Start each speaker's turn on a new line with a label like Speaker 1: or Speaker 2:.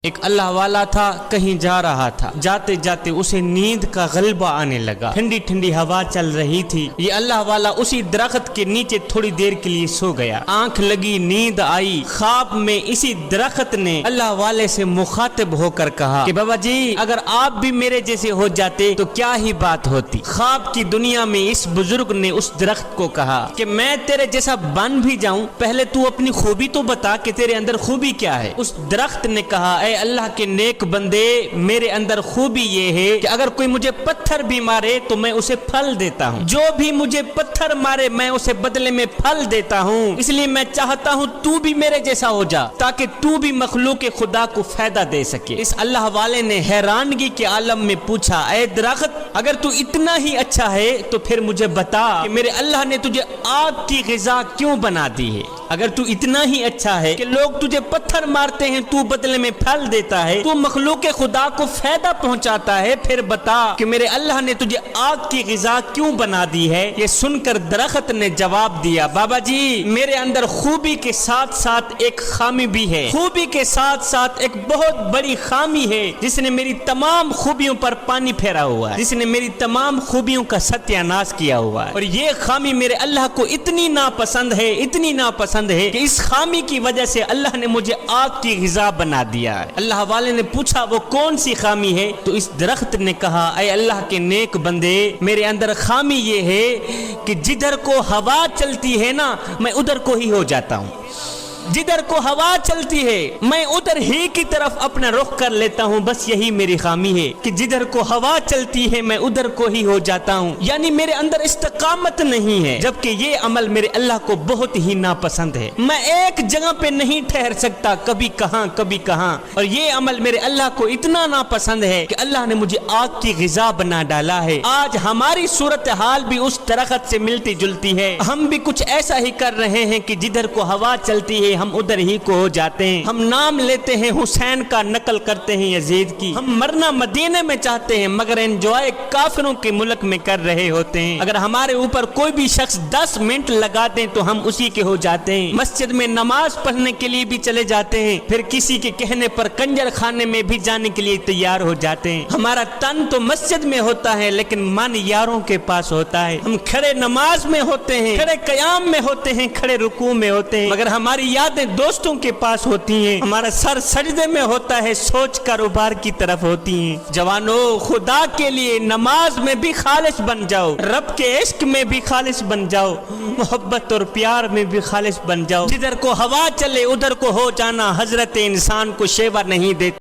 Speaker 1: ایک اللہ والا تھا، کہیں جا رہا تھا، جاتے جاتے اسے نیند کا غلبہ آنے لگا۔ ٹھنڈی ٹھنڈی ہوا چل رہی تھی۔ یہ اللہ والا اسی درخت کے نیچے تھوڑی دیر کے لیے سو گیا۔ آنکھ لگی، نیند آئی۔ خواب میں اسی درخت نے اللہ والے سے مخاطب ہو کر کہا کہ بابا جی اگر آپ بھی میرے جیسے ہو جاتے تو کیا ہی بات ہوتی۔ خواب کی دنیا میں اس بزرگ نے اس درخت کو کہا کہ میں تیرے جیسا بن بھی جاؤں، پہلے تو اپنی خوبی تو بتا کہ تیرے اندر خوبی کیا ہے۔ اس درخت نے کہا اے اللہ کے نیک بندے، میرے اندر خوبی یہ ہے کہ اگر کوئی مجھے پتھر بھی مارے تو میں اسے پھل دیتا ہوں، جو بھی مجھے پتھر مارے میں اسے بدلے میں پھل دیتا ہوں، اس لیے میں چاہتا ہوں تو بھی میرے جیسا ہو جا تاکہ تو بھی مخلوق خدا کو فائدہ دے سکے۔ اس اللہ والے نے حیرانگی کے عالم میں پوچھا اے درخت اگر تو اتنا ہی اچھا ہے تو پھر مجھے بتا کہ میرے اللہ نے تجھے آگ کی غذا کیوں بنا دی ہے؟ اگر تو اتنا ہی اچھا ہے کہ لوگ تجھے پتھر مارتے ہیں تو بدلے میں پھل دیتا ہے، تو مخلوق خدا کو فائدہ پہنچاتا ہے، پھر بتا کہ میرے اللہ نے تجھے آگ کی غذا کیوں بنا دی ہے؟ یہ سن کر درخت نے جواب دیا بابا جی میرے اندر خوبی کے ساتھ ساتھ ایک خامی بھی ہے، خوبی کے ساتھ ساتھ ایک بہت بڑی خامی ہے جس نے میری تمام خوبیوں پر پانی پھیرا ہوا ہے، جس نے میری تمام خوبیوں کا ستیہ ناش کیا ہوا ہے، اور یہ خامی میرے اللہ کو اتنی ناپسند ہے، اتنی ناپسند ہے کہ اس خامی کی وجہ سے اللہ نے مجھے آگ کی غذا بنا دیا ہے۔ اللہ والے نے پوچھا وہ کون سی خامی ہے؟ تو اس درخت نے کہا اے اللہ کے نیک بندے میرے اندر خامی یہ ہے کہ جدھر کو ہوا چلتی ہے نا میں ادھر کو ہی ہو جاتا ہوں، جدھر کو ہوا چلتی ہے میں ادھر ہی کی طرف اپنا رخ کر لیتا ہوں، بس یہی میری خامی ہے کہ جدھر کو ہوا چلتی ہے میں ادھر کو ہی ہو جاتا ہوں، یعنی میرے اندر استقامت نہیں ہے، جبکہ یہ عمل میرے اللہ کو بہت ہی ناپسند ہے۔ میں ایک جگہ پہ نہیں ٹھہر سکتا، کبھی کہاں کبھی کہاں، اور یہ عمل میرے اللہ کو اتنا ناپسند ہے کہ اللہ نے مجھے آگ کی غذا بنا ڈالا ہے۔ آج ہماری صورتحال بھی اس درخت سے ملتی جلتی ہے، ہم بھی کچھ ایسا ہی کر رہے ہیں کہ جدھر کو ہوا چلتی ہے ہم ادھر ہی کو ہو جاتے ہیں۔ ہم نام لیتے ہیں حسین کا، نقل کرتے ہیں یزید کی، ہم مرنا مدینے میں چاہتے ہیں مگر انجوائے کافروں کے ملک میں کر رہے ہوتے ہیں۔ اگر ہمارے اوپر کوئی بھی شخص 10 منٹ لگا دیں تو ہم اسی کے ہو جاتے ہیں، مسجد میں نماز پڑھنے کے لیے بھی چلے جاتے ہیں، پھر کسی کے کہنے پر کنجر خانے میں بھی جانے کے لیے تیار ہو جاتے ہیں۔ ہمارا تن تو مسجد میں ہوتا ہے لیکن من یاروں کے پاس ہوتا ہے، ہم کھڑے نماز میں ہوتے ہیں، کھڑے قیام میں ہوتے ہیں، کھڑے رکوع میں ہوتے ہیں، مگر ہماری یادیں دوستوں کے پاس ہوتی ہیں، ہمارا سر سجدے میں ہوتا ہے، سوچ کاروبار کی طرف ہوتی ہیں۔ جوانو خدا کے لیے نماز میں بھی خالص بن جاؤ، رب کے عشق میں بھی خالص بن جاؤ، محبت اور پیار میں بھی خالص بن جاؤ۔ جدھر کو ہوا چلے ادھر کو ہو جانا حضرت انسان کو شیوا نہیں دیتا۔